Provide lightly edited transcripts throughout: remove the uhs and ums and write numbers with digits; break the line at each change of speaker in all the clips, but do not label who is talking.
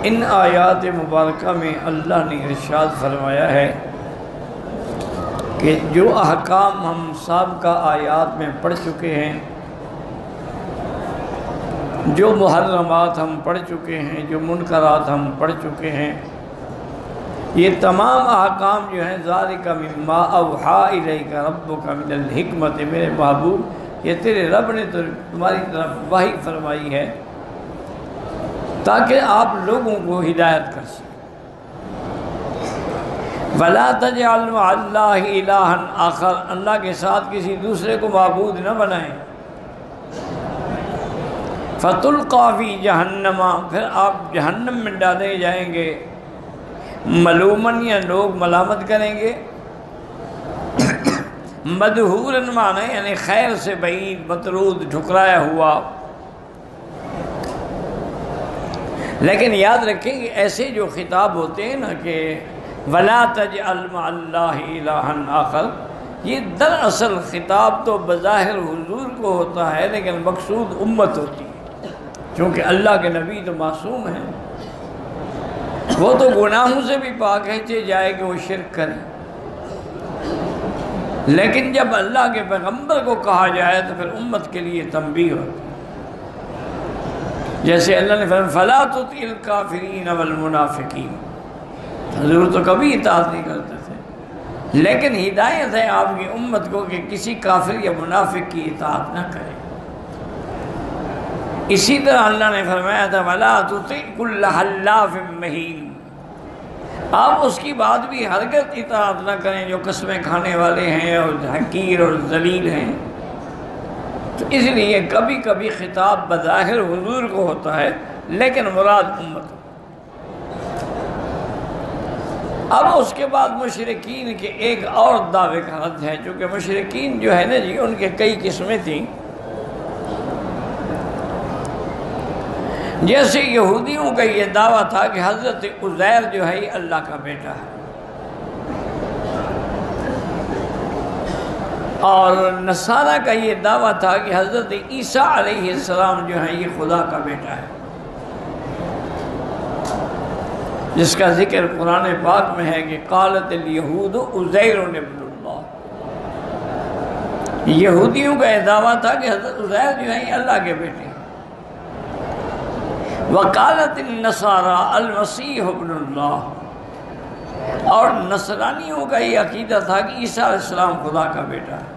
ان آیات مبارکہ میں اللہ نے ارشاد فرمایا ہے کہ جو احکام ہم سابقہ آیات میں پڑھ چکے ہیں، جو محرمات ہم پڑھ چکے ہیں، جو منکرات ہم پڑھ چکے ہیں، یہ تمام احکام جو ہیں ذالک مما اوحی الیک ربک من الحکمت، میرے محبوب یہ تیرے رب نے تمہاری طرف وحی فرمائی ہے تاکہ آپ لوگوں کو ہدایت کر سکیں۔ وَلَا تَجْعَلْ مَعَ اللَّهِ إِلَٰهًا آخر، اللہ کے ساتھ کسی دوسرے کو معبود نہ بنائیں۔ فَتُلْقَىٰ فِي جَهَنَّمَ، پھر آپ جہنم میں ڈالے جائیں گے، ملومن، یا لوگ ملامت کریں گے، مدحوراً معنی یعنی خیر سے بعید، مطرود، ٹھکرایا ہوا۔ لیکن یاد رکھیں کہ ایسے جو خطاب ہوتے ہیں نا کہ وَلَا تَجْعَلْ مَعَ اللَّهِ إِلَٰهًا آخر، یہ دراصل خطاب تو بظاہر حضور کو ہوتا ہے لیکن مقصود امت ہوتی ہے، کیونکہ اللہ کے نبی تو معصوم ہیں، وہ تو گناہوں سے بھی پاک ہے، چاہے جائے کہ وہ شرک کریں، لیکن جب اللہ کے پیغمبر کو کہا جائے تو پھر امت کے لیے تنبیہ ہوتی ہے۔ جیسے اللہ نے فرمایا فَلَا تُطِعِ الْكَافِرِينَ وَالْمُنَافِقِينَ، حضور تو کبھی اطاعت نہیں کرتے تھے، لیکن ہدایت ہے آپ کی امت کو کہ کسی کافر یا منافق کی اطاعت نہ کرے۔ اسی طرح اللہ نے فرمایا تھا وَلَا تُطِعْ كُلَّ حَلَّافٍ مَّهِينٍ، آپ اس کی بات بھی ہرگز اطاعت نہ کریں جو قسمیں کھانے والے ہیں اور حقیر اور ذلیل ہیں۔ تو اس لیے کبھی کبھی خطاب بظاہر حضور کو ہوتا ہے لیکن مراد امت۔ اب اس کے بعد مشرکین کے ایک اور دعوے کا رد ہے، چونکہ مشرکین جو ہے نا جی ان کے کئی قسمیں تھیں۔ جیسے یہودیوں کا یہ دعویٰ تھا کہ حضرت عزیر جو ہے یہ اللہ کا بیٹا ہے، اور نصارہ کا یہ دعویٰ تھا کہ حضرت عیسیٰ علیہ السلام جو ہے یہ خدا کا بیٹا ہے، جس کا ذکر قرآن پاک میں ہے کہ قالت الیہود عزیر ابن اللہ، یہودیوں کا یہ دعویٰ تھا کہ حضرت عزیر جو ہے یہ اللہ کے بیٹے ہیں۔ وقالت النصارى المسیح ابن اللہ، اور نصرانیوں کا یہ عقیدہ تھا کہ عیسیٰ علیہ السلام خدا کا بیٹا ہے،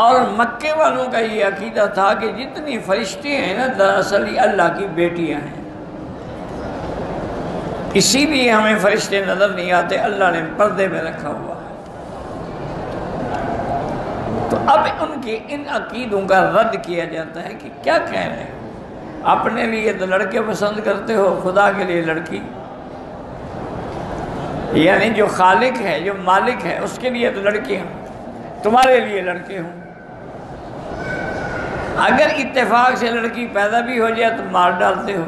اور مکے والوں کا یہ عقیدہ تھا کہ جتنی فرشتے ہیں نا دراصل یہ اللہ کی بیٹیاں ہیں، اسی لیے ہمیں فرشتے نظر نہیں آتے، اللہ نے پردے میں رکھا ہوا ہے۔ تو اب ان کے ان عقیدوں کا رد کیا جاتا ہے کہ کیا کہہ رہے ہیں، اپنے لیے تو لڑکے پسند کرتے ہو، خدا کے لیے لڑکی، یعنی جو خالق ہے، جو مالک ہے، اس کے لیے تو لڑکیاں، تمہارے لیے لڑکے ہوں۔ اگر اتفاق سے لڑکی پیدا بھی ہو جائے تو مار ڈالتے ہو۔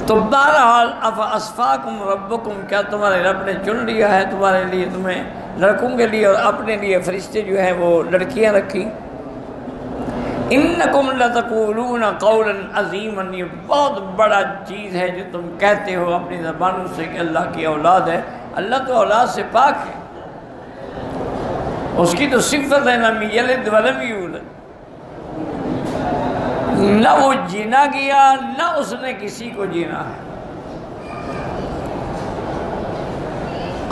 تو بہرحال افاصفاکم ربکم، کیا تمہارے رب نے چن لیا ہے تمہارے لیے، تمہیں لڑکوں کے لیے، اور اپنے لیے فرشتے جو ہیں وہ لڑکیاں رکھی۔ انکم لتقولون قولا عظیما، یہ بہت بڑا چیز ہے جو تم کہتے ہو اپنی زبانوں سے کہ اللہ کی اولاد ہے۔ اللہ تو اولاد سے پاک ہے، اس کی تو صفت ہے لم یلد ولم یولد، نہ وہ جینا گیا نہ اس نے کسی کو جینا ہے،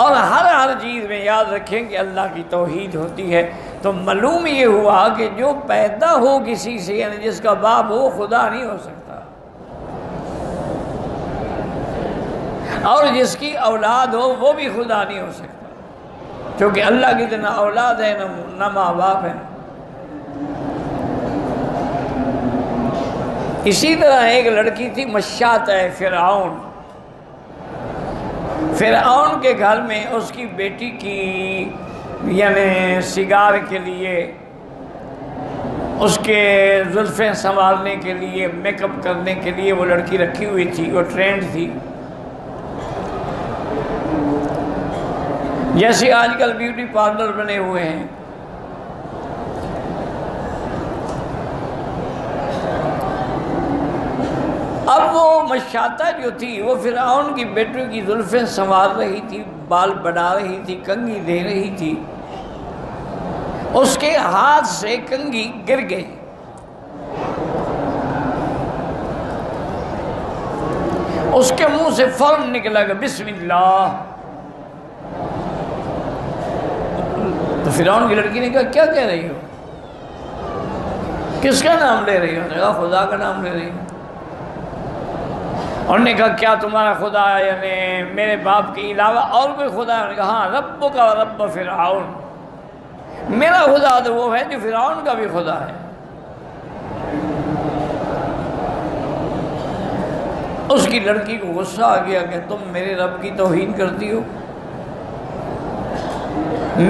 اور ہر چیز میں یاد رکھیں کہ اللہ کی توحید ہوتی ہے۔ تو معلوم یہ ہوا کہ جو پیدا ہو کسی سے، یعنی جس کا باپ ہو، خدا نہیں ہو سکتا، اور جس کی اولاد ہو وہ بھی خدا نہیں ہو سکتا، کیونکہ اللہ کی نہ اولاد ہے نہ ماں باپ ہے۔ اسی طرح ایک لڑکی تھی مشاطہ فرعون، فرعون کے گھر میں اس کی بیٹی کی یعنی سگار کے لیے، اس کے زلفیں سنوارنے کے لیے، میک اپ کرنے کے لیے وہ لڑکی رکھی ہوئی تھی، وہ ٹرینڈ تھی۔ جیسے آج کل بیوٹی پارلر بنے ہوئے ہیں، مشاطہ جو تھی وہ فرعون کی بیٹوں کی زلفیں سنوار رہی تھی، بال بنا رہی تھی، کنگھی دے رہی تھی، اس کے ہاتھ سے کنگھی گر گئی، اس کے منہ سے فوراً نکلا کہ بسم اللہ۔ تو فرعون کی لڑکی نے کہا کیا کہہ رہی ہو، کس کا نام لے رہی ہو؟ نے کہا خدا کا نام لے رہی ہوں۔ انہوں نے کہا کیا تمہارا خدا یعنی میرے باپ کے علاوہ اور کوئی خدا ہے؟ انہوں نے کہا ہاں، رب کا رب فرعون، میرا خدا تو وہ ہے جو فرعون کا بھی خدا ہے۔ اس کی لڑکی کو غصہ آ گیا کہ تم میرے رب کی توہین کرتی ہو،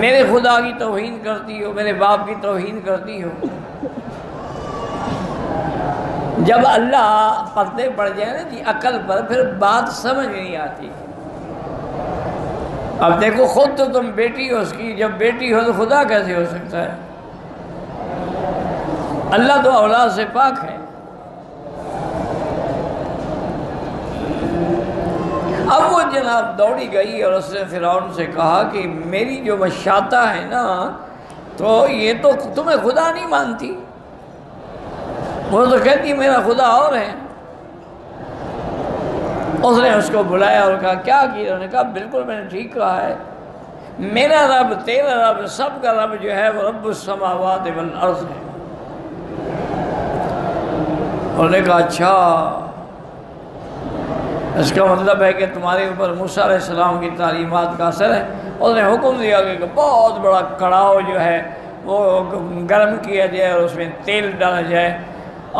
میرے خدا کی توہین کرتی ہو، میرے باپ کی توہین کرتی ہو۔ جب اللہ پردے پڑ جائے نا جی عقل پر، پھر بات سمجھ نہیں آتی۔ اب دیکھو خود تو تم بیٹی ہو اس کی، جب بیٹی ہو تو خدا کیسے ہو سکتا ہے؟ اللہ تو اولاد سے پاک ہے۔ اب وہ جناب دوڑی گئی اور اس نے فرعون سے کہا کہ میری جو مشاطہ ہے نا تو یہ تو تمہیں خدا نہیں مانتی، وہ تو کہتی میرا خدا اور ہے۔ اس نے اس کو بلایا اور کہا کیا کیا؟ انہوں نے کہا بالکل میں نے ٹھیک کہا ہے، میرا رب تیرا رب سب کا رب جو ہے وہ رب السماوات والارض ہے۔ انہوں نے کہا اچھا، اس کا مطلب ہے کہ تمہارے اوپر موسیٰ علیہ السلام کی تعلیمات کا اثر ہے۔ اس نے حکم دیا کہ بہت بڑا کڑاؤ جو ہے وہ گرم کیا جائے اور اس میں تیل ڈالا جائے،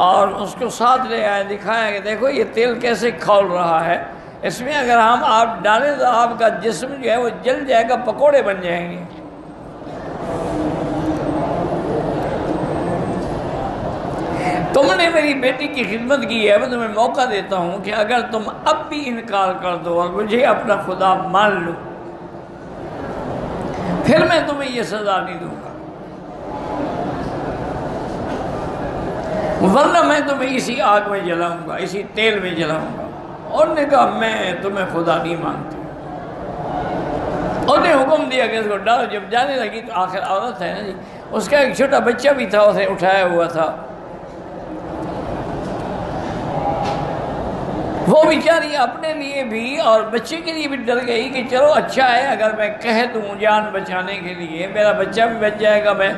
اور اس کو ساتھ لے آئے، دکھایا کہ دیکھو یہ تیل کیسے کھول رہا ہے، اس میں اگر ہم آپ ڈالیں تو آپ کا جسم جو ہے وہ جل جائے گا، پکوڑے بن جائیں گے۔ تم نے میری بیٹی کی خدمت کی ہے، میں تمہیں موقع دیتا ہوں کہ اگر تم اب بھی انکار کر دو اور مجھے اپنا خدا مان لو، پھر میں تمہیں یہ سزا نہیں دوں گا، ورنہ میں تمہیں اسی آگ میں جلاؤں گا، اسی تیل میں جلاؤں گا۔ اور نے کہا میں تمہیں خدا نہیں مانتی۔ اور نے حکم دیا کہ اس کو ڈالو۔ جب جانے لگی تو آخر عورت ہے نا جی، اس کا ایک چھوٹا بچہ بھی تھا، اسے اٹھایا ہوا تھا، وہ بیچاری اپنے لیے بھی اور بچے کے لیے بھی ڈر گئی کہ چلو اچھا ہے اگر میں کہہ دوں جان بچانے کے لیے میرا بچہ بھی بچ جائے گا میں۔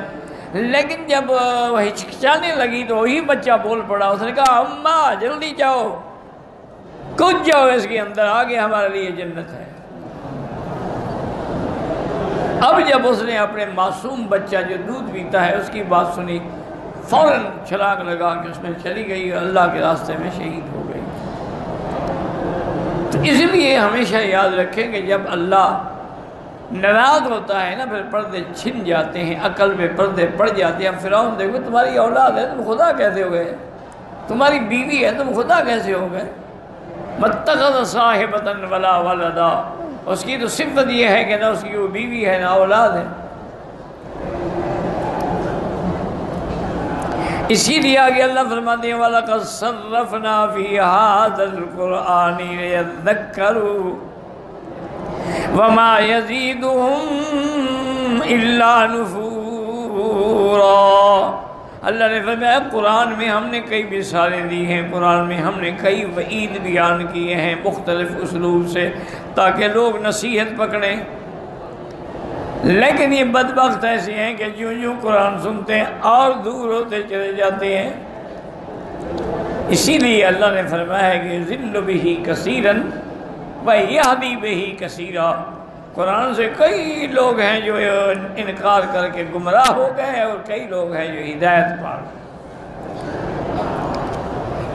لیکن جب وہ ہچکچانے لگی تو وہی بچہ بول پڑا، اس نے کہا اماں جلدی جاؤ، کود جاؤ اس کے اندر، آگے ہمارے لیے جنت ہے۔ اب جب اس نے اپنے معصوم بچہ جو دودھ پیتا ہے اس کی بات سنی، فوراً چھلانگ لگا کے اس میں چلی گئی اور اللہ کے راستے میں شہید ہو گئی۔ تو اس لیے ہمیشہ یاد رکھیں کہ جب اللہ ناراض ہوتا ہے نا پھر پردے چھن جاتے ہیں، عقل میں پردے پڑ جاتے ہیں۔ فرعون دیکھو تمہاری اولاد ہے تم خدا کیسے ہو گئے، تمہاری بیوی ہے تم خدا کیسے ہو گئے؟ متخذ صاحبۃ ولا ولدا، اس کی تو صفت یہ ہے کہ نہ اس کی وہ بیوی ہے نہ اولاد ہے۔ اسی لیے آگے اللہ فرماتے ہیں وَلَقَدْ صَرَّفْنَا فِي هَذَا الْقُرْآنِ لِيَذَّكَّرُوا وَمَا يَزِيدُهُمْ إِلَّا نُفُورًا۔ اللہ نے فرمایا قرآن میں ہم نے کئی مثالیں دی ہیں، قرآن میں ہم نے کئی وعید بیان کیے ہیں مختلف اسلوب سے تاکہ لوگ نصیحت پکڑیں، لیکن یہ بدبخت ایسے ہیں کہ جو قرآن سنتے ہیں اور دور ہوتے چلے جاتے ہیں۔ اسی لیے اللہ نے فرمایا کہ ذل بہ کثیرا ویہدی بہ کثیرا، قرآن سے کئی لوگ ہیں جو انکار کر کے گمراہ ہو گئے اور کئی لوگ ہیں جو ہدایت پا گئے۔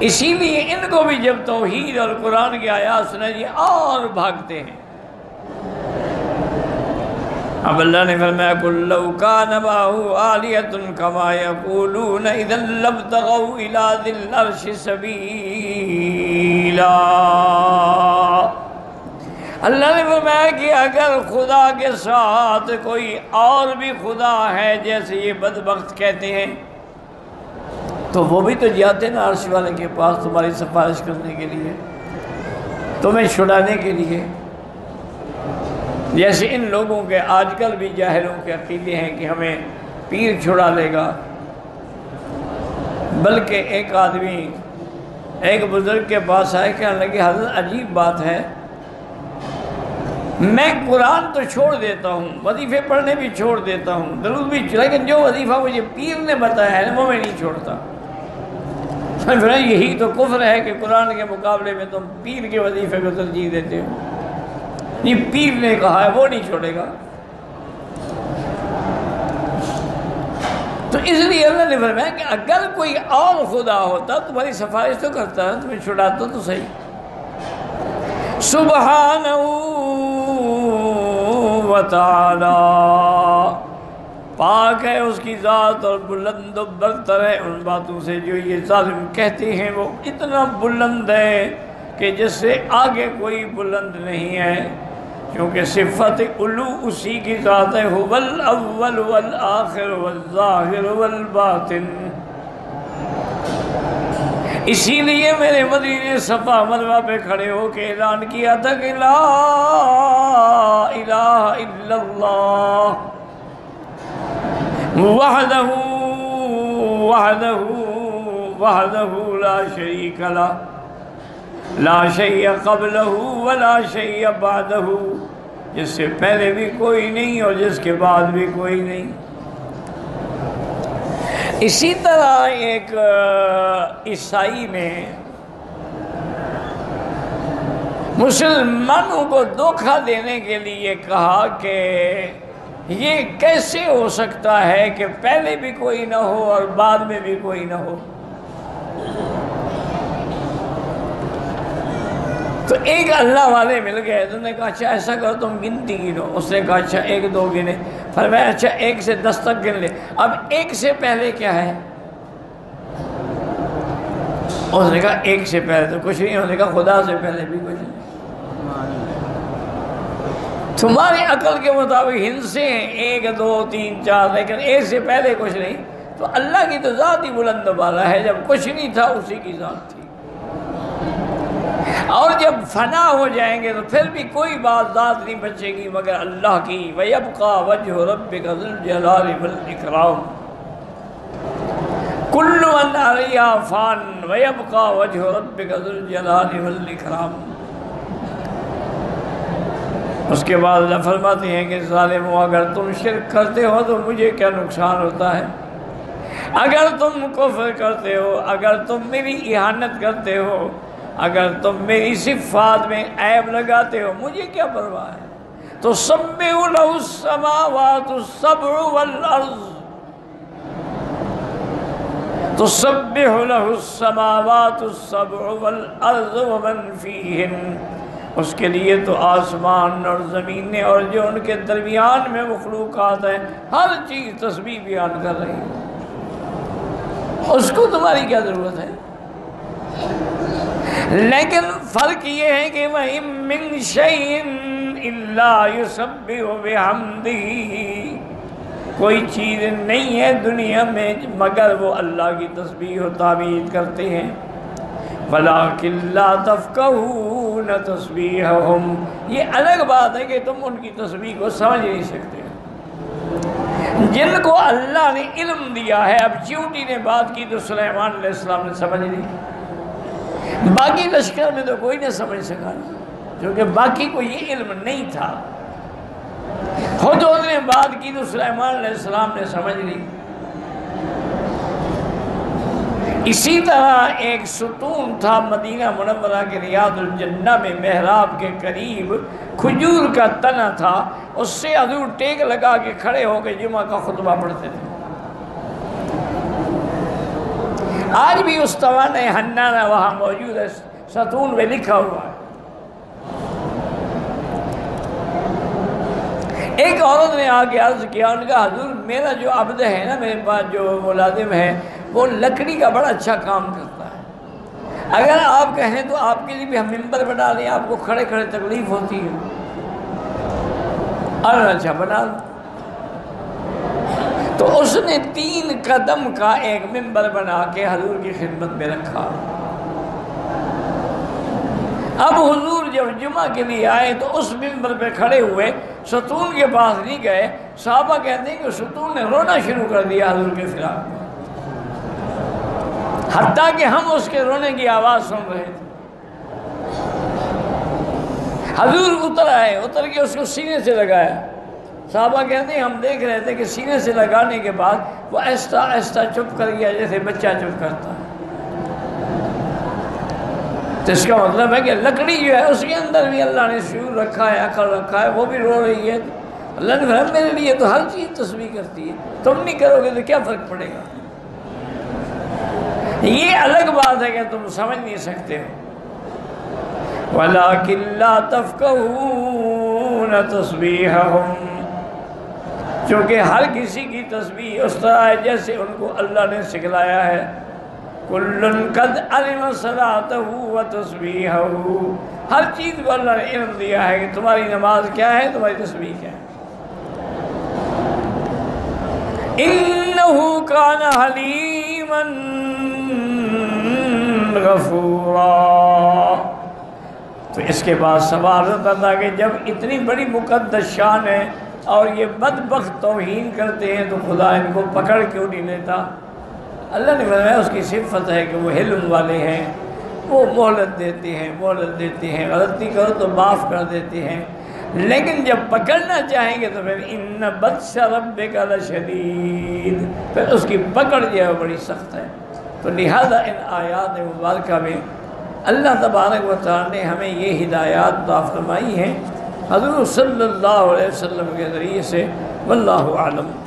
اسی لیے ان کو بھی جب توحید اور قرآن کی آیات سنائی اور بھاگتے ہیں۔ اب اللہ نے فرمایا قُل لَوْ كَانَ مَعَهُ آلِهَةٌ كَمَا يَقُولُونَ إِذًا لَابْتَغَوْا إِلَىٰ ذِي الْعَرْشِ سَبِيلًا۔ اللہ نے فرمایا کہ اگر خدا کے ساتھ کوئی اور بھی خدا ہے جیسے یہ بدبخت کہتے ہیں تو وہ بھی تو جاتے نا عرش والے کے پاس تمہاری سفارش کرنے کے لیے، تمہیں چھڑانے کے لیے، جیسے ان لوگوں کے آج کل بھی جاہلوں کے عقیدے ہیں کہ ہمیں پیر چھڑا لے گا۔ بلکہ ایک آدمی ایک بزرگ کے پاس آئے، کہنے لگے حضرت عجیب بات ہے، میں قرآن تو چھوڑ دیتا ہوں، وظیفے پڑھنے بھی چھوڑ دیتا ہوں، درود بھی، لیکن جو وظیفہ مجھے پیر نے بتایا ہے وہ میں نہیں چھوڑتا۔ یہی تو کفر ہے کہ قرآن کے مقابلے میں تم پیر کے وظیفے کو ترجیح دیتے ہو۔ یہ پیر نے کہا ہے وہ نہیں چھوڑے گا۔ تو اس لیے اللہ نے فرمایا کہ اگر کوئی اور خدا ہوتا تمہاری سفارش تو کرتا ہے، تمہیں چھڑاتا تو صحیح۔ سبحانہ وتعالی، پاک ہے اس کی ذات اور بلند و برتر ہے ان باتوں سے جو یہ ظالم کہتے ہیں۔ وہ اتنا بلند ہے کہ جس سے آگے کوئی بلند نہیں ہے، کیونکہ صفت علو اسی کی ذات ہے۔ هو الاول والآخر والظاہر والباطن۔ اسی لیے میرے مدنی نے صفا مروہ پہ کھڑے ہو کے اعلان کیا تھا کہ لا الہ الا اللہ وحدہ لا شریک لہ لا شیء قبلہ ولا شیء بعدہ، جس سے پہلے بھی کوئی نہیں اور جس کے بعد بھی کوئی نہیں۔ اسی طرح ایک عیسائی نے مسلمانوں کو دھوکہ دینے کے لیے کہا کہ یہ کیسے ہو سکتا ہے کہ پہلے بھی کوئی نہ ہو اور بعد میں بھی کوئی نہ ہو۔ تو ایک اللہ والے مل گئے، انہوں نے کہا اچھا ایسا کرو تم گنتی گنو۔ اس نے کہا اچھا 1 2 گنے، فرمایا اچھا 1 سے 10 تک گن لے۔ اب 1 سے پہلے کیا ہے؟ اس نے کہا 1 سے پہلے تو کچھ نہیں۔ انہوں نے کہا خدا سے پہلے بھی کچھ نہیں۔ تمہاری عقل کے مطابق ہندسے ہیں 1 2 3 4، لیکن 1 سے پہلے کچھ نہیں۔ تو اللہ کی تو ذات ہی بلند و بالا ہے، جب کچھ نہیں تھا اسی کی ذات تھی، اور جب فنا ہو جائیں گے تو پھر بھی کوئی بات ذات نہیں بچے گی مگر اللہ کی۔ وَيَبْقَى وَجْهُ رَبِّكَ ذُو الْجَلَالِ وَالْإِكْرَامِ كُلُّ مَنْ عَلَيْهَا فَانٍ وَيَبْقَى وَجْهُ رَبِّكَ ذُو الْجَلَالِ وَالْإِكْرَامِ۔ اس کے بعد اللہ فرماتے ہیں کہ ظالمو، اگر تم شرک کرتے ہو تو مجھے کیا نقصان ہوتا ہے؟ اگر تم کفر کرتے ہو، اگر تم میری اہانت کرتے ہو، اگر تم میری صفات میں عیب لگاتے ہو، مجھے کیا پرواہ ہے؟ تسبح لہ السماوات السبع والارض، تسبح لہ السماوات السبع والارض ومن فیہن، اس کے لیے تو آسمان اور زمینیں اور جو ان کے درمیان میں مخلوقات ہیں ہر چیز تسبیح بیان کر رہی ہے۔ اس کو تمہاری کیا ضرورت ہے؟ لیکن فرق یہ ہے کہ وَإِن مِّن شَيْءٍ إِلَّا يُسَبِّحُ بِحَمْدِهِ، کوئی چیز نہیں ہے دنیا میں مگر وہ اللہ کی تسبیح و تعمید کرتے ہیں۔ وَلَٰكِن لَّا تَفْقَهُونَ تَسْبِيحَهُمْ، یہ الگ بات ہے کہ تم ان کی تسبیح کو سمجھ نہیں سکتے۔ جن کو اللہ نے علم دیا ہے، اب چیونٹی نے بات کی تو سلیمان علیہ السلام نے سمجھ لی، باقی لشکر میں تو کوئی نہ سمجھ سکا، کیونکہ باقی کو یہ علم نہیں تھا۔ خود انہوں نے بات کی تو سلیمان علیہ السلام نے سمجھ لی۔ اسی طرح ایک ستون تھا مدینہ منورہ کے ریاض الجنہ میں، محراب کے قریب کھجور کا تنا تھا، اس سے حضور ٹیک لگا کے کھڑے ہو کے جمعہ کا خطبہ پڑھتے تھے۔ آج بھی اس توانہ حنانہ وہاں موجود ہے، ستون میں لکھا ہوا ہے۔ ایک عورت نے آ کے عرض کیا، ان کا حضور میرا جو عبد ہے نا، میرے پاس جو ملازم ہے، وہ لکڑی کا بڑا اچھا کام کرتا ہے، اگر آپ کہیں تو آپ کے لیے بھی ہم ممبر بنا لیں، آپ کو کھڑے کھڑے تکلیف ہوتی ہے، اور اچھا بنا لیں۔ تو اس نے 3 قدم کا ایک ممبر بنا کے حضور کی خدمت میں رکھا۔ اب حضور جب جمعہ کے لیے آئے تو اس منبر پہ کھڑے ہوئے، ستون کے پاس نہیں گئے۔ صحابہ کہتے ہیں کہ ستون نے رونا شروع کر دیا حضور کے فراق میں، حتیٰ کہ ہم اس کے رونے کی آواز سن رہے تھے۔ حضور اتر آئے، اتر کے اس کو سینے سے لگایا۔ صحابہ کہتے ہیں ہم دیکھ رہے تھے کہ سینے سے لگانے کے بعد وہ آہستہ آہستہ چپ کر گیا، جیسے بچہ چپ کرتا ہے۔ تو اس کا مطلب ہے کہ لکڑی جو ہے اس کے اندر بھی اللہ نے شعور رکھا ہے، عقل رکھا ہے، وہ بھی رو رہی ہے۔ اللہ نے فرمایا میرے لیے تو ہر چیز تسبیح کرتی ہے، تم نہیں کرو گے تو کیا فرق پڑے گا؟ یہ الگ بات ہے کہ تم سمجھ نہیں سکتے ہو۔ وَلَٰكِن لَّا تَفْقَهُونَ تَسْبِيحَهُمْ، چونکہ ہر کسی کی تسبیح اس طرح ہے جیسے ان کو اللہ نے سکھلایا ہے۔ کُلٌّ قَدْ عَلِمَ صَلَاتَهُ وَتَسْبِيحَهُ، ہر چیز کو اللہ نے علم دیا ہے کہ تمہاری نماز کیا ہے، تمہاری تسبیح کیا ہے۔ إِنَّهُ كَانَ حَلِيمًا غَفُورًا۔ تو اس کے بعد سوال ہوتا تھا کہ جب اتنی بڑی مقدس شان ہے اور یہ بدبخت توہین کرتے ہیں تو خدا ان کو پکڑ کیوں نہیں لیتا؟ اللہ نے فرمایا اس کی صفت ہے کہ وہ حلم والے ہیں، وہ مہلت دیتے ہیں، غلطی کرو تو معاف کر دیتے ہیں، لیکن جب پکڑنا چاہیں گے تو پھر ان بطش ربک لشدید، پھر اس کی پکڑ جو ہے بڑی سخت ہے۔ تو لہذا ان آیات مبارکہ میں اللہ تبارک و تعالیٰ نے ہمیں یہ ہدایات عطا فرمائی ہیں حضور صلی اللہ علیہ وسلم کے ذریعے سے۔ واللہ اعلم۔